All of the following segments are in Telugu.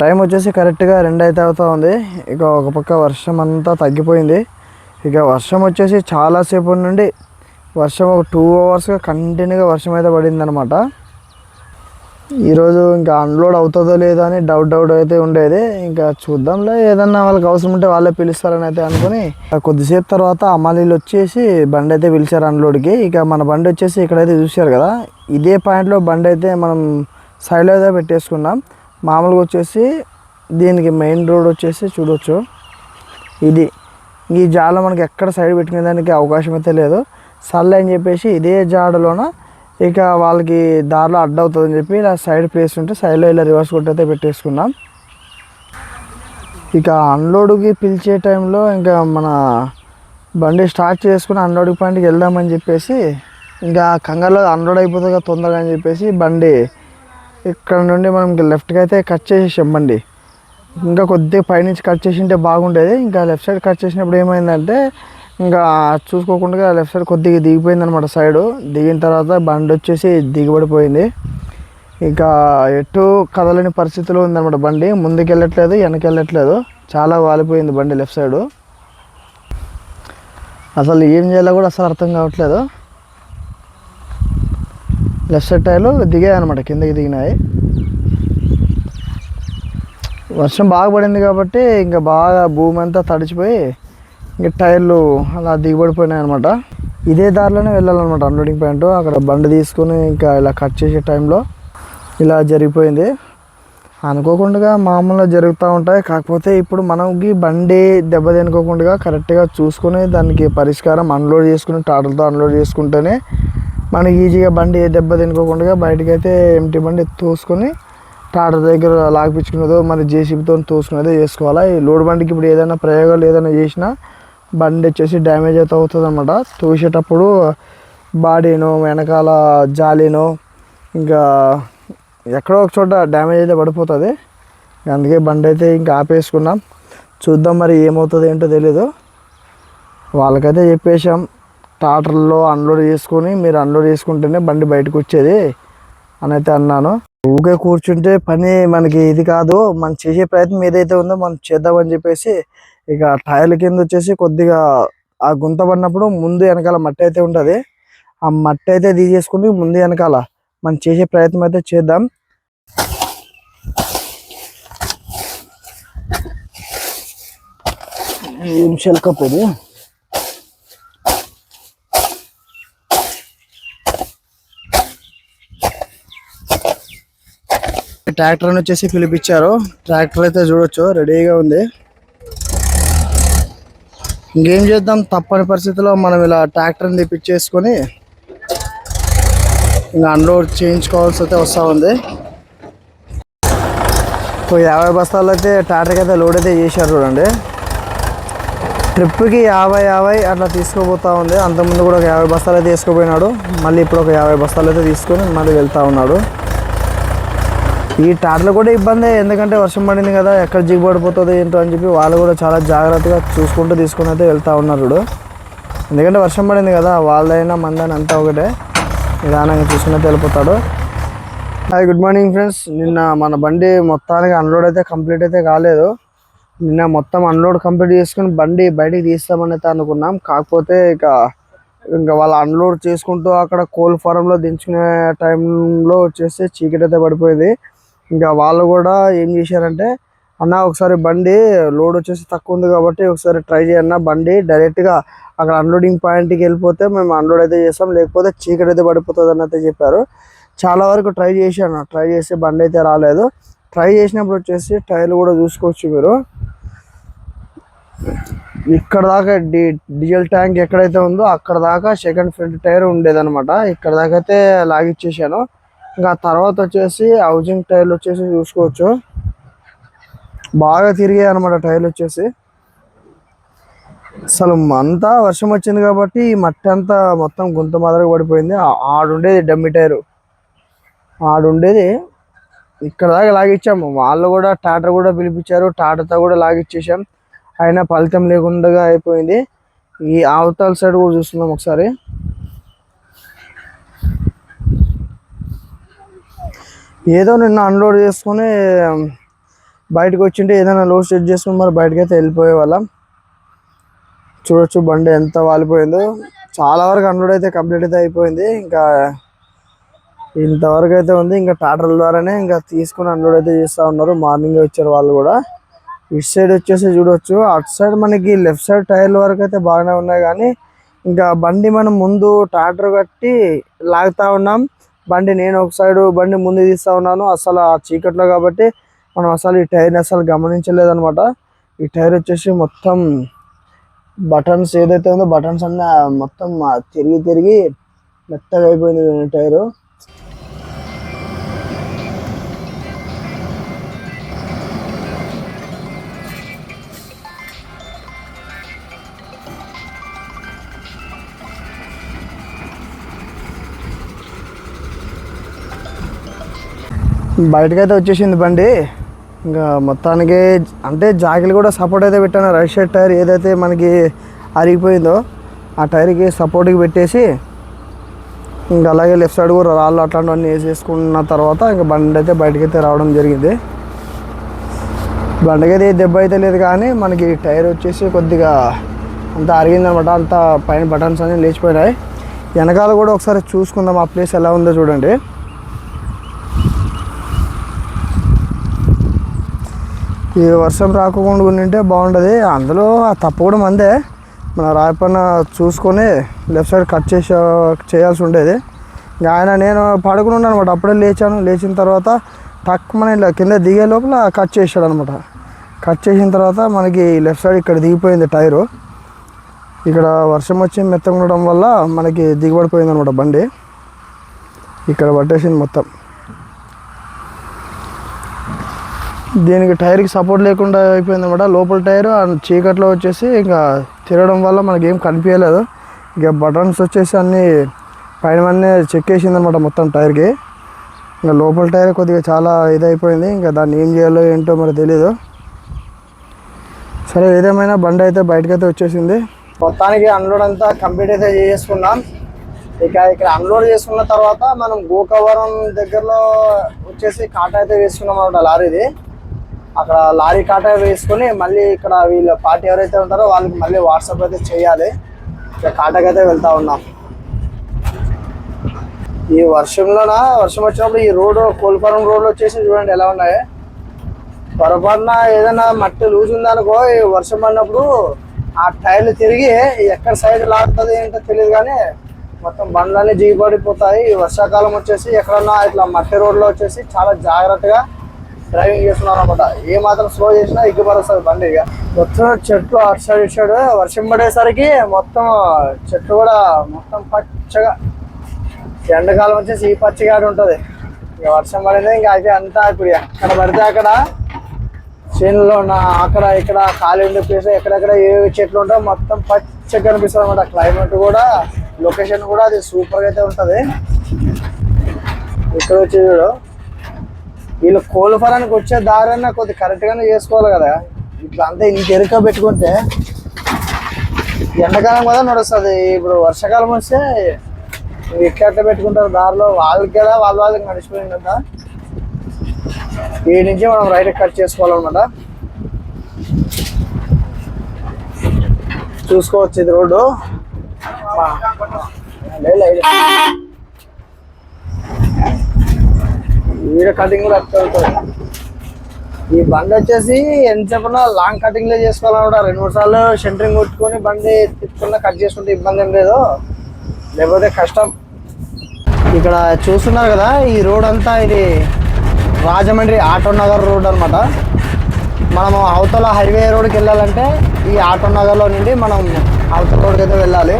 టైం వచ్చేసి కరెక్ట్గా 2 అయితే అవుతా ఉంది. ఇక ఒక పక్క వర్షం అంతా తగ్గిపోయింది. ఇక వర్షం వచ్చేసి చాలాసేపటి నుండి వర్షం ఒక 2 అవర్స్గా కంటిన్యూగా వర్షం అయితే పడిందనమాట. ఈరోజు ఇంకా అన్లోడ్ అవుతుందో లేదో అని డౌట్ అయితే ఉండేది. ఇంకా చూద్దాంలే, ఏదన్నా వాళ్ళకి అవసరం ఉంటే వాళ్ళే పిలుస్తారని అయితే అనుకుని కొద్దిసేపు తర్వాత అమ్మాలీలు వచ్చేసి బండి అయితే పిలిచారు అన్లోడ్కి. ఇక మన బండి వచ్చేసి ఇక్కడైతే చూశారు కదా, ఇదే పాయింట్లో బండి అయితే మనం సైడ్లో అయితే పెట్టేసుకున్నాం. మామూలుగా వచ్చేసి దీనికి మెయిన్ రోడ్ వచ్చేసి చూడవచ్చు, ఇది ఈ జాడలో మనకి ఎక్కడ సైడ్ పెట్టుకునే దానికి అవకాశం అయితే లేదు. సర్లే అని చెప్పేసి ఇదే జాడలోన ఇక వాళ్ళకి దారిలో అడ్డవుతుందని చెప్పి ఇలా సైడ్ ప్లేస్ ఉంటే సైడ్లో ఇలా రివర్స్ కొట్టి అయితే పెట్టేసుకున్నాం. ఇక అన్లోడ్కి పిలిచే టైంలో ఇంకా మన బండి స్టార్ట్ చేసుకుని అన్లోడ్ పాయింట్కి వెళ్దామని చెప్పేసి ఇంకా కంగారులో అన్లోడ్ అయిపోతుంది తొందరగా అని చెప్పేసి బండి ఇక్కడ నుండి మనం లెఫ్ట్కి అయితే కట్ చేసేసాం బండి. ఇంకా కొద్దిగా పైనుంచి కట్ చేసింటే బాగుండేది. ఇంకా లెఫ్ట్ సైడ్ కట్ చేసినప్పుడు ఏమైందంటే ఇంకా చూసుకోకుండా లెఫ్ట్ సైడ్ కొద్దిగా దిగిపోయింది అనమాట. సైడు దిగిన తర్వాత బండి వచ్చేసి దిగబడిపోయింది. ఇక ఎటు కదలని పరిస్థితిలో ఉందన్నమాట. బండి ముందుకు వెళ్ళట్లేదు, వెనక్కి వెళ్ళట్లేదు, చాలా వాలిపోయింది బండి లెఫ్ట్ సైడు. అసలు ఏం చేయాలో కూడా అసలు అర్థం కావట్లేదు. లెఫ్ట్ సైడ్ టైర్లు దిగాయి అనమాట, కిందకి దిగినాయి. వర్షం బాగా పడింది కాబట్టి ఇంకా బాగా భూమి అంతా తడిచిపోయి ఇంకా టైర్లు అలా దిగబడిపోయినాయి అనమాట. ఇదే దారిలోనే వెళ్ళాలన్నమాట అన్లోడింగ్ పాయింట్. అక్కడ బండి తీసుకొని ఇంకా ఇలా కట్ చేసే టైంలో ఇలా జరిగిపోయింది. అనుకోకుండా మామూలుగా జరుగుతూ ఉంటాయి. కాకపోతే ఇప్పుడు మనకి బండి దెబ్బ తినుకోకుండా కరెక్ట్గా చూసుకొని దానికి పరిష్కారం అన్లోడ్ చేసుకుని టాటర్తో అన్లోడ్ చేసుకుంటేనే మనకి ఈజీగా బండి దెబ్బ తినుకోకుండా బయటకు అయితే ఎంటీ బండి తోసుకొని టాటర్ దగ్గర లాగిపించుకునేదో మరి జేసీబీతో తోసుకునేదో చేసుకోవాలి. ఈ లోడ్ బండికి ఇప్పుడు ఏదైనా ప్రయోగాలు ఏదైనా చేసినా బండి వచ్చేసి డ్యామేజ్ అయితే అవుతుంది అన్నమాట. తోసేటప్పుడు బాడీనో వెనకాల జాలీనో ఇంకా ఎక్కడో ఒక చోట డ్యామేజ్ అయితే పడిపోతుంది. అందుకే బండి అయితే ఇంకా ఆపేసుకున్నాం. చూద్దాం మరి ఏమవుతుంది ఏంటో తెలీదు. వాళ్ళకైతే చెప్పేసాం, టాటర్లో అన్లోడ్ చేసుకొని మీరు అన్లోడ్ చేసుకుంటేనే బండి బయటకు వచ్చేది అని అయితే అన్నాను. ఊకే కూర్చుంటే పని మనకి ఇది కాదు, మనం చేసే ప్రయత్నం ఏదైతే ఉందో మనం చేద్దామని చెప్పేసి ఇక టైర్ల కింద వచ్చేసి కొద్దిగా ఆ గుంత పడినప్పుడు ముందు వెనకాల మట్టి అయితే ఉంటుంది. ఆ మట్టి అయితే తీసేసుకుని ముందు వెనకాల మనం చేసే ప్రయత్నం అయితే చేద్దాం. నిమిషాలు కప్పేది ట్రాక్టర్ వచ్చేసి పిలిపించారు. ట్రాక్టర్ అయితే చూడొచ్చు రెడీగా ఉంది. ఇంకేం చేద్దాం, తప్పని పరిస్థితిలో మనం ఇలా ట్రాక్టర్ని తెప్పించేసుకొని ఇంకా అన్లోడ్ చేయించుకోవాల్సి అయితే వస్తూ ఉంది. 50 బస్తాలు అయితే ట్రాక్టర్కి అయితే లోడ్ అయితే చేశారు చూడండి. ట్రిప్కి 50 అట్లా తీసుకోపోతూ ఉంది. అంతకుముందు కూడా ఒక 50 బస్తాలు అయితే తీసుకుపోయినాడు. మళ్ళీ ఇప్పుడు ఒక 50 బస్తాలు అయితే తీసుకొని మళ్ళీ వెళ్తూ ఉన్నాడు. ఈ టాటర్లు కూడా ఇబ్బందే, ఎందుకంటే వర్షం పడింది కదా, ఎక్కడ జిగిపడిపోతుంది ఏంటో అని చెప్పి వాళ్ళు కూడా చాలా జాగ్రత్తగా చూసుకుంటూ తీసుకొని అయితే వెళ్తూ ఉన్నారు. ఎందుకంటే వర్షం పడింది కదా, వాళ్ళైనా మందని అంతా ఒకటే, నిదానంగా చూసుకుని వెళ్ళిపోతాడు. Hi, good morning friends. నిన్న మన బండి మొత్తానికి అన్లోడ్ అయితే కంప్లీట్ అయితే కాలేదు. నిన్న మొత్తం అన్లోడ్ కంప్లీట్ చేసుకుని బండి బయటికి తీస్తామని అయితే అనుకున్నాం. కాకపోతే ఇంకా వాళ్ళు అన్లోడ్ చేసుకుంటూ అక్కడ కోల్ ఫారంలో దించుకునే టైంలో వచ్చేసి చీకటి అయితే పడిపోయింది. ఇంకా వాళ్ళు కూడా ఏం చేశారంటే, అన్న ఒకసారి బండి లోడ్ వచ్చేసి తక్కువ ఉంది కాబట్టి ఒకసారి ట్రై చేయన్న, బండి డైరెక్ట్గా అక్కడ అన్లోడింగ్ పాయింట్కి వెళ్ళిపోతే మేము అన్లోడ్ అయితే చేస్తాం, లేకపోతే చీకటి అయితే పడిపోతుంది అని అయితే చెప్పారు. చాలా వరకు ట్రై చేశాను, ట్రై చేసి బండి అయితే రాలేదు. ట్రై చేసినప్పుడు వచ్చేసి టైర్లు కూడా చూసుకోవచ్చు మీరు. ఇక్కడ దాకా డీజిల్ ట్యాంక్ ఎక్కడైతే ఉందో అక్కడ దాకా సెకండ్ ఫ్రంట్ టైర్ ఉండేదన్నమాట. ఇక్కడ దాకా అయితే లాగిచ్చేసాను. ఇంకా తర్వాత వచ్చేసి హౌజింగ్ టైర్లు వచ్చేసి చూసుకోవచ్చు, బాగా తిరిగాయి అనమాట టైర్లు వచ్చేసి. అసలు అంతా వర్షం వచ్చింది కాబట్టి మట్టి అంతా మొత్తం గుంత మాదిరిగా పడిపోయింది. ఆడుండేది డమ్మి టైరు, ఆడుండేది ఇక్కడ దాకా లాగిచ్చాము. వాళ్ళు కూడా టాటర్ కూడా పిలిపించారు, టాటర్తో కూడా లాగిచ్చేసాం. అయినా ఫలితం లేకుండా అయిపోయింది. ఈ అవతల సైడ్ కూడా చూస్తున్నాం ఒకసారి. ఏదో నిన్న అన్లోడ్ చేసుకుని బయటకు వచ్చింటే ఏదైనా లో సెట్ చేసుకుని మరి బయటకు అయితే వెళ్ళిపోయే వాళ్ళం. చూడొచ్చు బండి ఎంత వాలిపోయిందో. చాలా వరకు అన్లోడ్ అయితే కంప్లీట్ అయితే అయిపోయింది. ఇంకా ఇంతవరకు అయితే ఉంది. ఇంకా ట్రాక్టర్ల ద్వారానే ఇంకా తీసుకుని అన్లోడ్ అయితే చేస్తూ ఉన్నారు. మార్నింగ్ వచ్చారు వాళ్ళు కూడా. ఇటు సైడ్ వచ్చేసి చూడవచ్చు, అటు సైడ్ మనకి లెఫ్ట్ సైడ్ టైర్ల వరకు అయితే బాగానే ఉన్నాయి. కానీ ఇంకా బండి మనం ముందు ట్రాక్టర్ కట్టి లాగుతా ఉన్నాం. నేను ఒక సైడ్ బండి ముందు తీస్తా ఉన్నాను. అసలు ఆ చీకట్లో కాబట్టి మనం అసలు ఈ టైర్ని అసలు గమనించలేదు అనమాట. ఈ టైర్ వచ్చేసి మొత్తం బటన్స్ ఏదైతే ఉందో బటన్స్ అన్నీ మొత్తం తిరిగి తిరిగి మెత్తగా అయిపోయింది టైరు. బయటకైతే వచ్చేసింది బండి. ఇంకా మొత్తానికి అంటే జాకిలు కూడా సపోర్ట్ అయితే పెట్టాను. రైట్ సైడ్ టైర్ ఏదైతే మనకి అరిగిపోయిందో ఆ టైర్కి సపోర్ట్కి పెట్టేసి ఇంకా అలాగే లెఫ్ట్ సైడ్ కూడా రాళ్ళు అట్లాంటివన్నీ వేసేసుకున్న తర్వాత ఇంకా బండి అయితే బయటకైతే రావడం జరిగింది. బండికి అయితే దెబ్బ అయితే లేదు, కానీ మనకి టైర్ వచ్చేసి కొద్దిగా అంత అరిగిందనమాట. అంత పైన బటన్స్ అన్నీ లేచిపోయినాయి. వెనకాల కూడా ఒకసారి చూసుకుందాం ఆ ప్లేస్ ఎలా ఉందో చూడండి. ఈ వర్షం రాకుండా ఉంటే బాగుంటుంది. అందులో ఆ తప్పు కూడా మందే. మన రాయపన్న చూసుకొని లెఫ్ట్ సైడ్ కట్ చేయాల్సి ఉండేది. ఇంకా నేను పడుకుని ఉన్నాను అనమాట. అప్పుడే లేచాను. లేచిన తర్వాత టక్కున ఇలా కింద దిగే లోపల కట్ చేసాడు అనమాట. కట్ చేసిన తర్వాత మనకి లెఫ్ట్ సైడ్ ఇక్కడ దిగిపోయింది టైరు. ఇక్కడ వర్షం వచ్చి మెత్తగా ఉండడం వల్ల మనకి దిగబడిపోయింది అనమాట బండి. ఇక్కడ పట్టేసింది మొత్తం. దీనికి టైర్కి సపోర్ట్ లేకుండా అయిపోయింది అనమాట. లోపల టైరు చీకట్లో వచ్చేసి ఇంకా తిరగడం వల్ల మనకి ఏం కనిపించలేదు. ఇక బటన్స్ వచ్చేసి అన్నీ పైన అన్నీ చెక్కేసింది అనమాట మొత్తం టైర్కి. ఇంకా లోపల టైర్ కొద్దిగా చాలా ఇదైపోయింది. ఇంకా దాన్ని ఏం చేయాలో ఏంటో మరి తెలీదు. సరే ఏదేమైనా బండి అయితే బయటకైతే వచ్చేసింది. మొత్తానికి అన్లోడ్ అంతా కంప్లీట్ అయితే చేసుకున్నాం. ఇక ఇక్కడ అన్లోడ్ చేసుకున్న తర్వాత మనం గోకవరం దగ్గరలో వచ్చేసి కాటా అయితే వేసుకున్నాం అనమాట లారీది. అక్కడ లారీ కాటా వేసుకొని మళ్ళీ ఇక్కడ వీళ్ళ పార్టీ ఎవరైతే ఉంటారో వాళ్ళకి మళ్ళీ వాట్సాప్ అయితే చేయాలి. ఇక కాటాకైతే వెళ్తూ ఉన్నాం. ఈ వర్షం వచ్చినప్పుడు ఈ రోడ్డు కోల్పురం రోడ్లు వచ్చేసి చూడండి ఎలా ఉన్నాయి. పొరపాటున ఏదైనా మట్టి లూజ్ ఉందనుకో ఈ వర్షం పడినప్పుడు ఆ టైర్లు తిరిగి ఎక్కడ సైడ్ లాగుతుంది ఏంటో తెలియదు, కానీ మొత్తం బండ్లన్నీ జిగిపడిపోతాయి. ఈ వర్షాకాలం వచ్చేసి ఎక్కడన్నా ఇట్లా మట్టి రోడ్లో వచ్చేసి చాలా జాగ్రత్తగా డ్రైవింగ్ చేస్తున్నారు అనమాట. ఏ మాత్రం స్లో చేసినా ఎగ్గిపరుస్తుంది బండి. ఇక మొత్తం చెట్లు అటు సైడ్ ఇటు సైడ్ వర్షం పడేసరికి మొత్తం చెట్లు కూడా మొత్తం పచ్చగా, ఎండాకాలం వచ్చేసి ఈ పచ్చిగాడు ఉంటుంది. ఇక వర్షం పడింది ఇంకా అయితే అంతా ఇప్పుడు ఎక్కడ పడితే అక్కడ చేనులో అక్కడ ఇక్కడ ఖాళీ ఉండే ప్లేస్ ఎక్కడెక్కడ ఏ చెట్లు ఉంటాయో మొత్తం పచ్చగా కనిపిస్తుంది అనమాట. క్లైమేట్ కూడా లొకేషన్ కూడా అది సూపర్గా అయితే ఉంటుంది. ఇక్కడ వచ్చి చూడు, వీళ్ళు కోళ్ళఫారానికి వచ్చే దారైనా కొద్దిగా కరెక్ట్గానే చేసుకోవాలి కదా. ఇట్లా అంతా ఇంత ఎరుక పెట్టుకుంటే ఎండాకాలం కదా నడుస్తుంది. ఇప్పుడు వర్షాకాలం వస్తే ఎట్లా పెట్టుకుంటారు దారిలో, వాళ్ళకి కదా వాళ్ళకి నడిచిపోయింది కదా. ఈ నుంచి మనం రైట్ కట్ చేసుకోవాలన్నమాట. చూసుకోవచ్చు ఇది రోడ్డు. వీడియో కటింగ్ కూడా అట్లా ఉంటుంది. ఈ బండి వచ్చేసి ఎంత చెప్పినా లాంగ్ కటింగ్లే చేసుకోవాలన్నమాట. 2-3 సార్లు సెంటరింగ్ కొట్టుకొని బండి తిప్పుకున్నా కట్ చేసుకుంటే ఇబ్బంది ఏం లేదు, లేకపోతే కష్టం. ఇక్కడ చూస్తున్నారు కదా ఈ రోడ్ అంతా ఇది రాజమండ్రి ఆటో నగర్ రోడ్ అనమాట. మనము అవతల హైవే రోడ్కి వెళ్ళాలంటే ఈ ఆటో నగర్లో నుండి మనం అవతల రోడ్కి అయితే వెళ్ళాలి.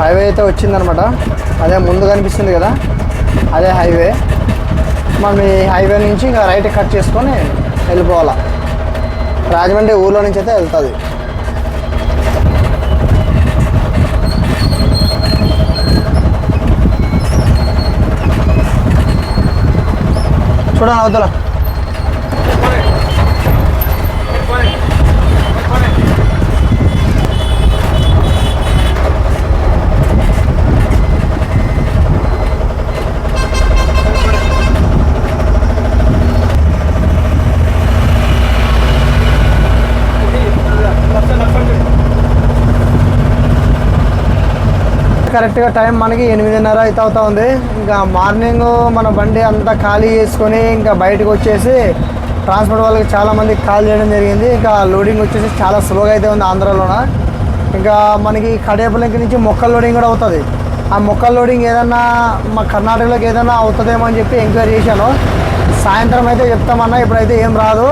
హైవే అయితే వచ్చిందనమాట. అదే ముందు కనిపిస్తుంది కదా అదే హైవే. మనం ఈ హైవే నుంచి ఇంకా రైట్ కట్ చేసుకొని వెళ్ళిపోవాలా. రాజమండ్రి ఊర్లో నుంచి అయితే వెళ్తుంది. చూడండి అవతల కరెక్ట్గా టైం మనకి 8:30 అయితే అవుతా ఉంది. ఇంకా మార్నింగ్ మన బండి అంతా ఖాళీ చేసుకొని ఇంకా బయటకు వచ్చేసి ట్రాన్స్పోర్ట్ వాళ్ళకి చాలామందికి కాల్ చేయడం జరిగింది. ఇంకా లోడింగ్ వచ్చేసి చాలా స్లోగా అయితే ఉంది ఆంధ్రాలోన. ఇంకా మనకి కడేపల్లి నుంచి మొక్కల లోడింగ్ కూడా అవుతుంది. ఆ మొక్కల లోడింగ్ ఏదన్నా మా కర్ణాటకలోకి ఏదన్నా అవుతుందేమో అని చెప్పి ఎంక్వైరీ చేశాను. సాయంత్రం అయితే చెప్తామన్నా, ఇప్పుడైతే ఏం రాదు,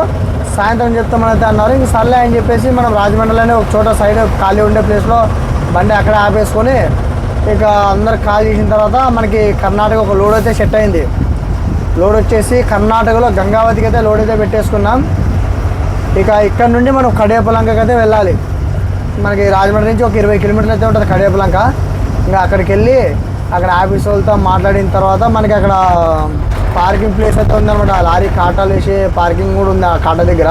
సాయంత్రం చెప్తామని అయితే అన్నారు. ఇంక సర్లే అని చెప్పేసి మనం రాజమండ్రిలోనే ఒక చోట సైడ్ ఖాళీ ఉండే ప్లేస్లో బండి అక్కడ ఆపేసుకొని ఇక అందరు కాల్ చేసిన తర్వాత మనకి కర్ణాటక ఒక లోడ్ అయితే సెట్ అయింది. లోడ్ వచ్చేసి కర్ణాటకలో గంగావతికి అయితే లోడ్ అయితే పెట్టేసుకున్నాం. ఇక ఇక్కడ నుండి మనం కడియాపలంకకి అయితే వెళ్ళాలి. మనకి రాజమండ్రి నుంచి ఒక 20 కిలోమీటర్లు అయితే ఉంటుంది కడియాపలంక. ఇంకా అక్కడికి వెళ్ళి అక్కడ ఆఫీస్ వాళ్ళతో మాట్లాడిన తర్వాత మనకి అక్కడ పార్కింగ్ ప్లేస్ అయితే ఉందన్నమాట. లారీ కాటాలు వేసే పార్కింగ్ కూడా ఉంది ఆ కాటా దగ్గర.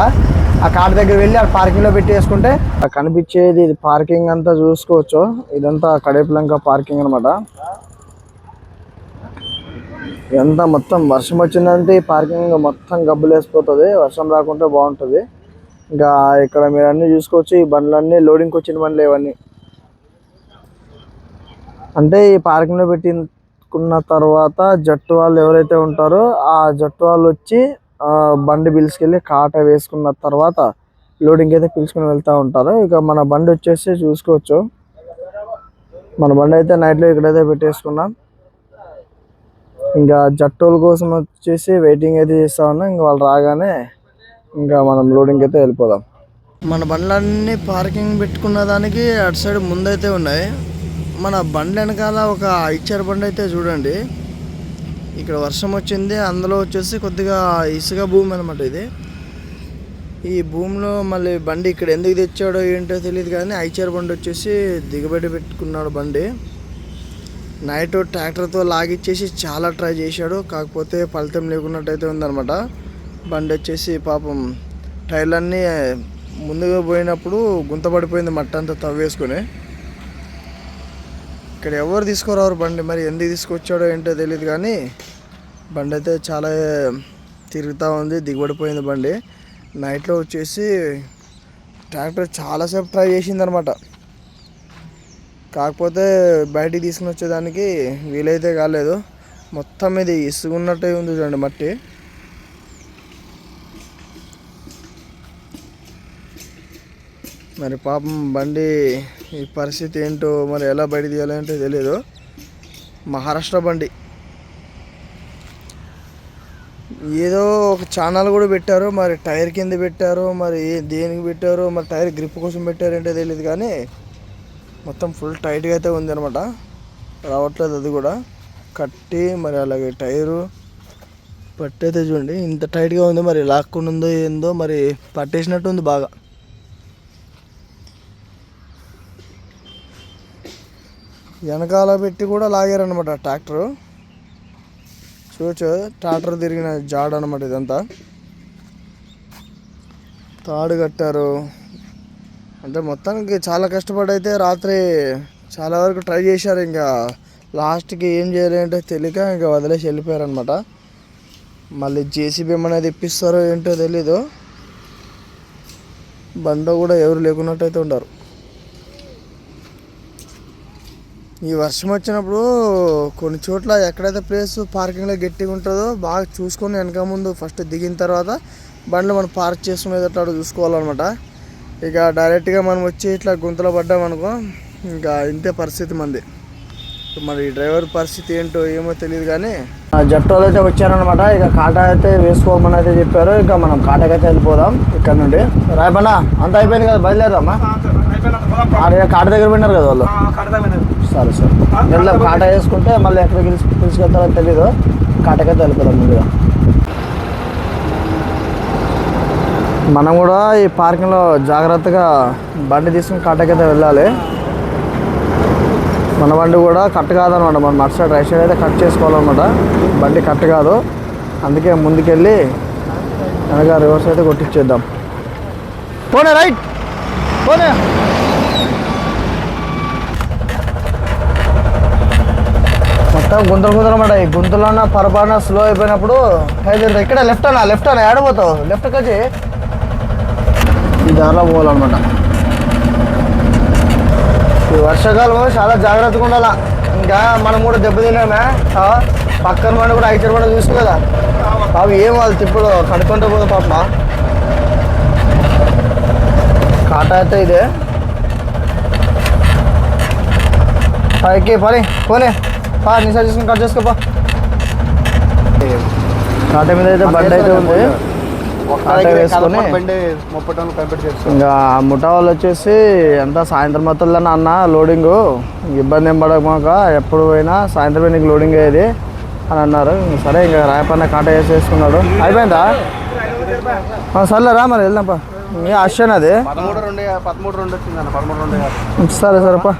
ఆ కాట దగ్గర వెళ్ళి ఆ పార్కింగ్లో పెట్టేసుకుంటే కనిపించేది ఇది పార్కింగ్ అంతా చూసుకోవచ్చు. ఇదంతా కడేపలంక పార్కింగ్ అనమాట. ఇదంతా మొత్తం వర్షం వచ్చిందంటే ఈ పార్కింగ్ మొత్తం గబ్బులు వేసిపోతుంది. వర్షం రాకుంటే బాగుంటుంది. ఇంకా ఇక్కడ మీరు అన్నీ చూసుకోవచ్చు. ఈ బండ్లన్నీ లోడింగ్కి వచ్చిన బండ్లు ఇవన్నీ. అంటే ఈ పార్కింగ్లో పెట్టుకున్న తర్వాత జట్టు వాళ్ళు ఎవరైతే ఉంటారో ఆ జట్టు వాళ్ళు వచ్చి బండి పిలుచుకెళ్ళి కాట వేసుకున్న తర్వాత లోడింగ్ అయితే పిలుచుకొని వెళ్తూ ఉంటారు. ఇక మన బండి వచ్చేసి చూసుకోవచ్చు. మన బండి అయితే నైట్లో ఇక్కడైతే పెట్టేసుకున్నాం. ఇంకా జట్టుల కోసం వచ్చేసి వెయిటింగ్ అయితే చేస్తా ఉన్నాం. ఇంకా వాళ్ళు రాగానే ఇంకా మనం లోడింగ్ అయితే వెళ్ళిపోదాం. మన బండ్లన్నీ పార్కింగ్ పెట్టుకున్న దానికి అటు సైడ్ ముందైతే ఉన్నాయి. మన బండి వెనకాల ఒక ఐచర్ బండి అయితే చూడండి. ఇక్కడ వర్షం వచ్చింది, అందులో వచ్చేసి కొద్దిగా ఇసుక భూమి అనమాట ఇది. ఈ భూమిలో మళ్ళీ బండి ఇక్కడ ఎందుకు తెచ్చాడో ఏంటో తెలియదు కానీ ఐచర్ బండి వచ్చేసి దిగబెట్టి పెట్టుకున్నాడు బండి. నైట్ ట్రాక్టర్తో లాగిచ్చేసి చాలా ట్రై చేశాడు, కాకపోతే ఫలితం లేకున్నట్టయితే ఉందన్నమాట. బండి వచ్చేసి పాపం టైర్లన్నీ ముందుగా పోయినప్పుడు గుంత పడిపోయింది మట్టి అంతా తవ్వేసుకొని. ఇక్కడ ఎవరు తీసుకురారు బండి, మరి ఎందుకు తీసుకొచ్చాడో ఏంటో తెలియదు కానీ బండి అయితే చాలా తిరుగుతూ ఉంది, దిగబడిపోయింది బండి. నైట్లో వచ్చేసి ట్రాక్టర్ చాలాసేపు ట్రై చేసింది అనమాట, కాకపోతే బయటికి తీసుకుని వచ్చేదానికి వీలైతే కాలేదు. మొత్తం ఇది ఇసుగున్నట్టే ఉంది చూడండి మట్టి. మరి పాపం బండి ఈ పరిస్థితి ఏంటో మరి ఎలా బయట తీయాలంటే తెలియదు. మహారాష్ట్ర బండి ఏదో ఒక ఛానల్ కూడా పెట్టారు, మరి టైర్ కింద పెట్టారు, మరి దేనికి పెట్టారు, మరి టైర్ గ్రిప్ కోసం పెట్టారంటే తెలియదు కానీ మొత్తం ఫుల్ టైట్గా అయితే ఉంది అనమాట. రావట్లేదు అది కూడా కట్టి. మరి అలాగే టైరు పట్టి అయితే చూడండి ఇంత టైట్గా ఉంది. మరి లాక్కుండా ఉందో ఏందో, మరి పట్టేసినట్టు ఉంది బాగా. వెనకాల పెట్టి కూడా లాగారనమాట ట్రాక్టరు. చూడచ్చు ట్రాక్టర్ తిరిగిన జాడ అనమాట ఇదంతా. తాడు కట్టారు అంటే మొత్తానికి చాలా కష్టపడి అయితే రాత్రి చాలా వరకు ట్రై చేశారు. ఇంకా లాస్ట్కి ఏం చేయాలంటే తెలియక ఇంకా వదిలేసి వెళ్ళిపోయారనమాట. మళ్ళీ జేసీబీ అనేది ఇప్పిస్తారో ఏంటో తెలీదు. బండ కూడా ఎవరు లేకున్నట్టయితే ఉండరు. ఈ వర్షం వచ్చినప్పుడు కొన్ని చోట్ల ఎక్కడైతే ప్లేస్ పార్కింగ్లో గట్టిగా ఉంటుందో బాగా చూసుకొని వెనక ముందు ఫస్ట్ దిగిన తర్వాత బండ్లు మనం పార్క్ చేసుకునేటట్టు అటు చూసుకోవాలన్నమాట. ఇక డైరెక్ట్గా మనం వచ్చి ఇట్లా గుంతలో పడ్డామనుకో ఇంకా ఇంతే పరిస్థితి మంది. మరి డ్రైవర్ పరిస్థితి ఏంటో ఏమో తెలియదు కానీ జట్టు వాళ్ళు అయితే వచ్చారనమాట. ఇక కాటా అయితే వేసుకోమని అయితే చెప్పారు. ఇక మనం కాటాకైతే వెళ్ళిపోదాం ఇక్కడ నుండి. రాయపన్నా అంతా అయిపోయింది కదా, బయలుదేరదామా? కాట దగ్గర పోయినారు కదా వాళ్ళు. సరే సరే వెళ్దాం. కాటా వేసుకుంటే మళ్ళీ ఎక్కడికి తీసుకెళ్తారో తెలీదు. కాటకైతే వెళ్ళిపోదాం ముందుగా. మనం కూడా ఈ పార్కింగ్లో జాగ్రత్తగా బండి తీసుకుని కాటకైతే వెళ్ళాలి. మన బండి కూడా కట్ కాదనమాట. మనం అటు సైడ్ రైట్ సైడ్ అయితే కట్ చేసుకోవాలన్నమాట. బండి కట్ కాదు, అందుకే ముందుకెళ్ళి వెనక రివర్స్ అయితే కొట్టించేద్దాం. పోనే రైట్ పోనే. మొత్తం గుంతలు అన్నమాట. ఈ గుంతలో పొరపాటున స్లో అయిపోయినప్పుడు ఇక్కడ లెఫ్ట్ అన్నా ఏడబోతావు, లెఫ్ట్కి వచ్చి ఈ దారిలో పోవాలన్నమాట. ఈ వర్షాకాలం చాలా జాగ్రత్తగా ఉండాలా. ఇంకా మనం కూడా దెబ్బతిన్నామే, పక్కన మనం కూడా ఐచర్ కూడా చూసు కదా అవి ఏం వాళ్ళు తిప్పుడు కడుకుంటూ పోదు పాప. కాటా అయితే ఇదే పైకి పని పోనీ నిసా చేసుకుని కట్ చేసుకోపా. కాటా మీద అయితే బండి అయితే ఉంది. వేసుకొని ఇంకా ముఠా వాళ్ళు వచ్చేసి అంతా సాయంత్రం మొత్తం అన్న లోడింగ్ ఇబ్బంది ఏం పడమాక ఎప్పుడు పోయినా సాయంత్రం నీకు లోడింగ్ అయ్యేది అని అన్నారు. సరే ఇంకా రాయపన్న కాటా వేసేసుకున్నాడు. అయిపోయిందా? సర్లేరా మరి వెళ్దాంపా. అశ్వన్ అది 13-2 వచ్చిందన్న. సరే సరేపా.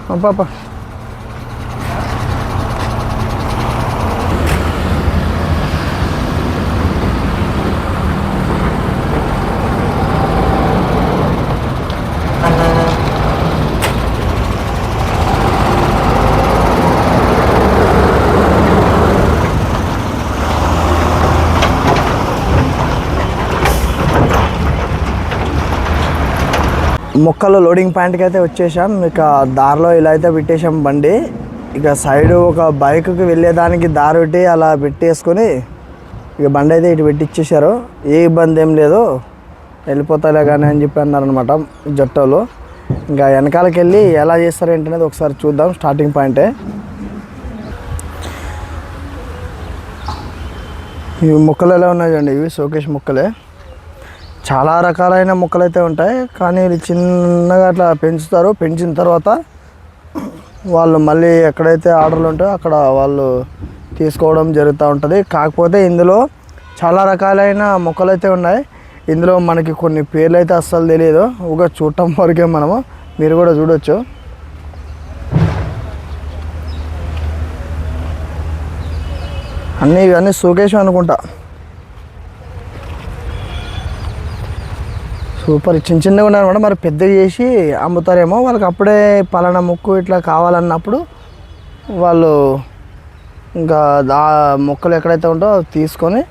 మొక్కలు లోడింగ్ పాయింట్కి అయితే వచ్చేసాం. ఇక దారిలో ఇలా అయితే పెట్టేసాం బండి. ఇక సైడ్ ఒక బైక్కి వెళ్ళేదానికి దారి పెట్టి అలా పెట్టేసుకొని ఇక బండి అయితే ఇటు పెట్టిచ్చేసారు. ఏ ఇబ్బంది ఏం లేదు, వెళ్ళిపోతాలే కానీ అని చెప్పి అన్నారనమాట జట్టోళ్ళు. ఇంకా వెనకాలకి వెళ్ళి ఎలా చేస్తారు ఏంటనేది ఒకసారి చూద్దాం. స్టార్టింగ్ పాయింటే ఇవి మొక్కలు ఎలా ఉన్నాయి చూడండి. ఇవి షోకేస్ మొక్కలే. చాలా రకాలైన మొక్కలు అయితే ఉంటాయి, కానీ ఇది చిన్నగా అట్లా పెంచుతారు. పెంచిన తర్వాత వాళ్ళు మళ్ళీ ఎక్కడైతే ఆర్డర్లు ఉంటాయో అక్కడ వాళ్ళు తీసుకోవడం జరుగుతూ ఉంటుంది. కాకపోతే ఇందులో చాలా రకాలైన మొక్కలు అయితే ఉన్నాయి. ఇందులో మనకి కొన్ని పేర్లు అయితే అస్సలు తెలియదు, ఒక చూడటం వరకే మనము. మీరు కూడా చూడవచ్చు. ఇవన్నీ షోకేస్ అనుకుంటా. సూపర్ చిన్నగా ఉన్నారనమాట. మరి పెద్దగా చేసి అమ్ముతారేమో. వాళ్ళకి అప్పుడే పలానా మొక్కు ఇట్లా కావాలన్నప్పుడు వాళ్ళు ఇంకా మొక్కలు ఎక్కడైతే ఉంటో తీసుకొని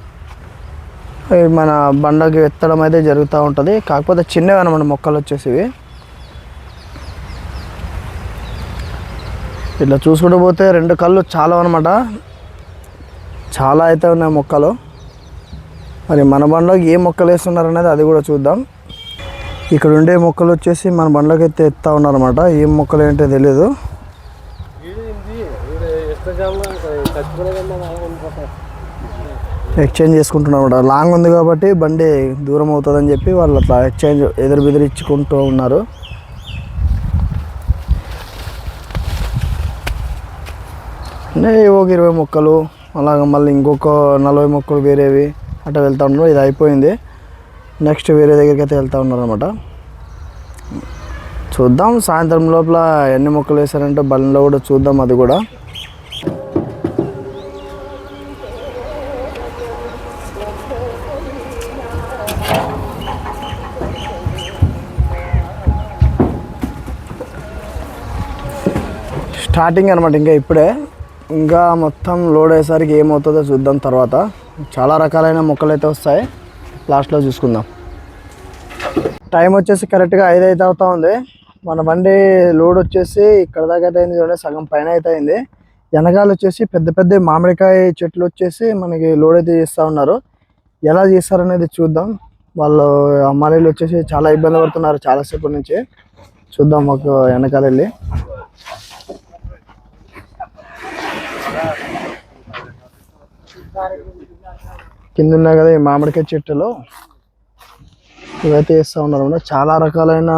మన బండకి ఎత్తడం అయితే జరుగుతూ ఉంటుంది. కాకపోతే చిన్నవి అనమాట మొక్కలు వచ్చేసివి. ఇట్లా చూసుకుంటూ పోతే 2 కళ్ళు చాలా అనమాట. చాలా అయితే ఉన్నాయి మొక్కలు. మరి మన బండలోకి ఏ మొక్కలు వేస్తున్నారు అనేది అది కూడా చూద్దాం. ఇక్కడ ఉండే మొక్కలు వచ్చేసి మన బండ్లకి అయితే ఎత్తా ఉన్నారన్నమాట. ఏం మొక్కలు ఏంటో తెలియదు. ఎక్స్చేంజ్ చేసుకుంటున్నారు అన్నమాట. లాంగ్ ఉంది కాబట్టి బండి దూరం అవుతుందని చెప్పి వాళ్ళు అట్లా ఎక్స్చేంజ్ బెదిరించుకుంటూ ఉన్నారు. ఒక 20 మొక్కలు అలాగ మళ్ళీ ఇంకొక 40 మొక్కలు వేరేవి అట్లా వెళ్తూ ఉన్నారు. ఇది అయిపోయింది. నెక్స్ట్ వేరే దగ్గరికి అయితే వెళ్తూ ఉన్నారనమాట. చూద్దాం సాయంత్రం లోపల ఎన్ని మొక్కలు వేసారంటే బండిలో కూడా చూద్దాం. అది కూడా స్టార్టింగ్ అనమాట. ఇంకా మొత్తం లోడ్ అయ్యేసరికి ఏమవుతుందో చూద్దాం తర్వాత. చాలా రకాలైన మొక్కలు అయితే వస్తాయి, లాస్ట్లో చూసుకుందాం. టైం వచ్చేసి కరెక్ట్గా 5 అయితే అవుతా ఉంది. మన బండి లోడ్ వచ్చేసి ఇక్కడ దాకా అయితే అయింది చూడండి, సగం పైన అయితే అయింది. వెనకాల వచ్చేసి పెద్ద మామిడికాయ చెట్లు వచ్చేసి మనకి లోడ్ అయితే చేస్తూ ఉన్నారు. ఎలా చేస్తారనేది చూద్దాం. వాళ్ళు అమ్మాయిలు వచ్చేసి చాలా ఇబ్బంది పడుతున్నారు చాలాసేపు నుంచి. చూద్దాం మాకు వెనకాల వెళ్ళి. కింద ఉన్నాయి కదా ఈ మామిడికాయ చెట్టులో ఇవైతే వేస్తూ ఉన్నారు అన్నమాట. చాలా రకాలైన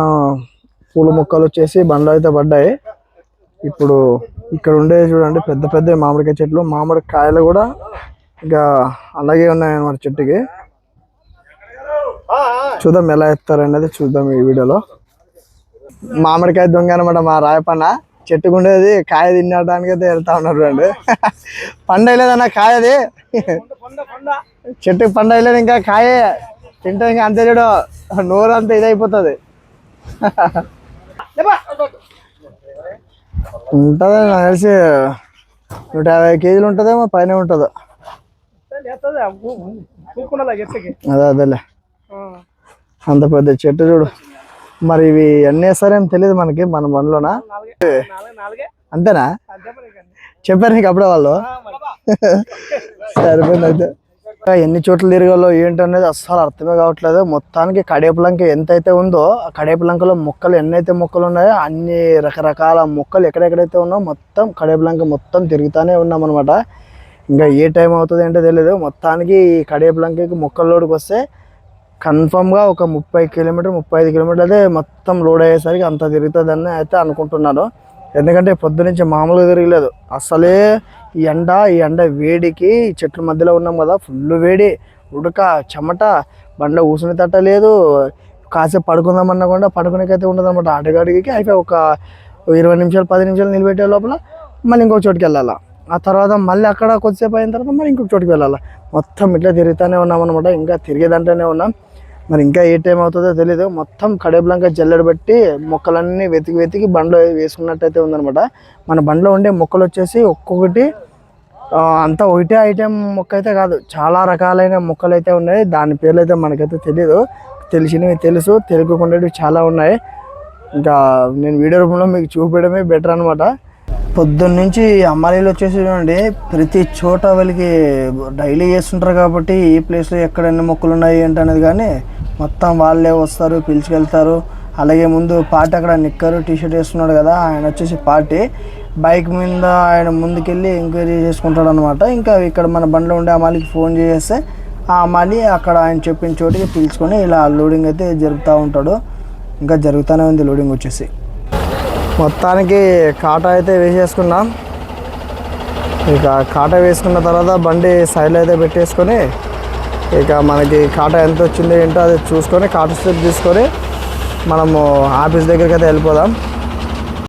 పూల మొక్కలు వచ్చేసి బండ్లు అయితే పడ్డాయి. ఇప్పుడు ఇక్కడ ఉండే చూడండి పెద్ద మామిడికాయ చెట్లు. మామిడికాయలు కూడా ఇంకా అలాగే ఉన్నాయన్నమాట చెట్టుకి. చూద్దాం ఎలా ఎత్తారు అనేది చూద్దాం ఈ వీడియోలో. మామిడికాయ దొంగ అనమాట మా రాయపన్న. చెట్టుకుండేది కాయ తినడానికి అయితే వెళ్తా ఉన్నారు చూడండి. పండు వేయలేదన్న కాయది, చెట్టుకి పండు వేయలేదు ఇంకా కాయే. తింటే ఇంకా అంతే చూడు, నోరు అంతా ఇదైపోతుంది. ఉంటుంది నాకు తెలిసి 150 కేజీలు ఉంటుందేమో, పైన ఉంటుందో. అదే అదేలే, అంత పెద్ద చెట్టు చూడు. మరి ఇవి ఎన్ని వేస్తారేమో తెలియదు మనకి, మన బండ్లోనా అంతేనా? చెప్పారు నీకు అప్పుడే వాళ్ళు? సరిపోయింది అయితే. ఎన్ని చోట్ల తిరగాలో ఏంటనేది అస్సలు అర్థమే కావట్లేదు. మొత్తానికి కడేపులంక ఎంతైతే ఉందో ఆ కడేపులంకలో మొక్కలు ఎన్నైతే మొక్కలు ఉన్నాయో అన్ని రకరకాల మొక్కలు ఎక్కడెక్కడైతే ఉన్నాయో మొత్తం కడేపులంక మొత్తం తిరుగుతూనే ఉన్నాం అనమాట. ఇంకా ఏ టైం అవుతుంది అంటే తెలియదు. మొత్తానికి ఈ కడేపులంకకి మొక్కల లోడుకి వస్తే కన్ఫామ్గా ఒక 30 కిలోమీటర్ 35 కిలోమీటర్లు అయితే మొత్తం లోడ్ అయ్యేసరికి అంత తిరుగుతుందని అయితే అనుకుంటున్నాను. ఎందుకంటే పొద్దునుంచి మామూలుగా తిరగలేదు అసలే. ఈ ఎండ వేడికి చెట్ల మధ్యలో ఉన్నాం కదా, ఫుల్ వేడి, ఉడక, చెమట, బండ్లో కూర్చుని తట్టలేదు. కాసేపు పడుకుందామన్నా కూడా పడుకునేకైతే ఉండదు అనమాట. అటుగడికి అయిపోయి ఒక 20 నిమిషాలు 10 నిమిషాలు నిలబెట్టే లోపల మళ్ళీ ఇంకొక చోటుకి వెళ్ళాలా. ఆ తర్వాత మళ్ళీ అక్కడ కొద్దిసేపు అయిన తర్వాత మళ్ళీ ఇంకొక చోటుకి వెళ్ళాలా. మొత్తం ఇట్లా తిరుగుతూనే ఉన్నాం అనమాట. ఇంకా తిరిగేదంటేనే ఉన్నాం. మరి ఇంకా ఏ టైం అవుతుందో తెలీదు. మొత్తం కడేపులంక జల్లెడ పెట్టి మొక్కలన్నీ వెతికి బండ్లో వేసుకున్నట్టయితే ఉందనమాట. మన బండ్లో ఉండే మొక్కలు వచ్చేసి ఒక్కొక్కటి అంతా ఒకటే ఐటెం మొక్క అయితే కాదు, చాలా రకాలైన మొక్కలు అయితే ఉన్నాయి. దాని పేర్లు అయితే మనకైతే తెలియదు. తెలిసినవి తెలుసు, తెలియకుండావి చాలా ఉన్నాయి. ఇంకా నేను వీడియో రూపంలో మీకు చూపించడమే బెటర్ అనమాట. పొద్దున్న నుంచి అమ్మాయిలు వచ్చేసి చూడండి, ప్రతి చోట వాళ్ళకి డైలీ చేస్తుంటారు కాబట్టి ఈ ప్లేస్లో ఎక్కడ ఎన్ని మొక్కలు ఉన్నాయి ఏంటనేది కానీ మొత్తం వాళ్ళే వస్తారు, పిలుచుకెళ్తారు. అలాగే ముందు పార్టీ అక్కడ నిక్కరు టీషర్ట్ వేస్తున్నాడు కదా, ఆయన వచ్చేసి పార్టీ బైక్ మీద ఆయన ముందుకెళ్ళి ఎంక్వైరీ చేసుకుంటాడు అనమాట. ఇంకా ఇక్కడ మన బండిలో ఉండే అమ్మాయికి ఫోన్ చేస్తే ఆ అమ్మాయి అక్కడ ఆయన చెప్పిన చోటికి పిలుచుకొని ఇలా లోడింగ్ అయితే జరుపుతూ ఉంటాడు. ఇంకా జరుగుతూనే ఉంది లోడింగ్ వచ్చేసి. మొత్తానికి కాటా అయితే వేసేసుకున్నాం. ఇక కాటా వేసుకున్న తర్వాత బండి సైడ్లో అయితే పెట్టేసుకొని ఇక మనకి కాటా ఎంత వచ్చిందో ఏంటో అది చూసుకొని కాటా స్లిప్ తీసుకొని మనము ఆఫీస్ దగ్గరికి అయితే వెళ్ళిపోదాం.